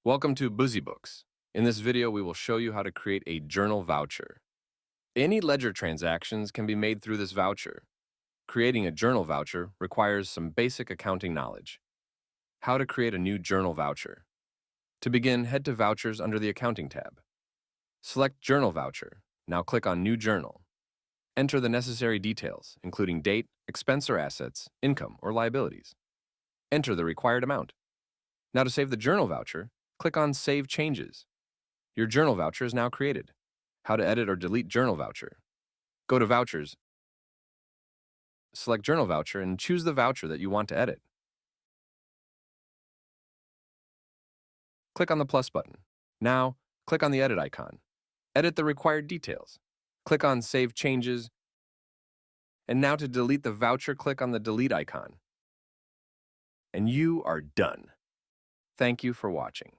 Welcome to BusyBooks. In this video, we will show you how to create a journal voucher. Any ledger transactions can be made through this voucher. Creating a journal voucher requires some basic accounting knowledge. How to create a new journal voucher. To begin, head to Vouchers under the Accounting tab. Select Journal Voucher. Now click on New Journal. Enter the necessary details, including date, expense or assets, income or liabilities. Enter the required amount. Now to save the journal voucher, click on Save Changes. Your journal voucher is now created. How to edit or delete journal voucher. Go to Vouchers, select Journal Voucher, and choose the voucher that you want to edit. Click on the plus button. Now, click on the Edit icon. Edit the required details. Click on Save Changes. And now to delete the voucher, click on the Delete icon. And you are done. Thank you for watching.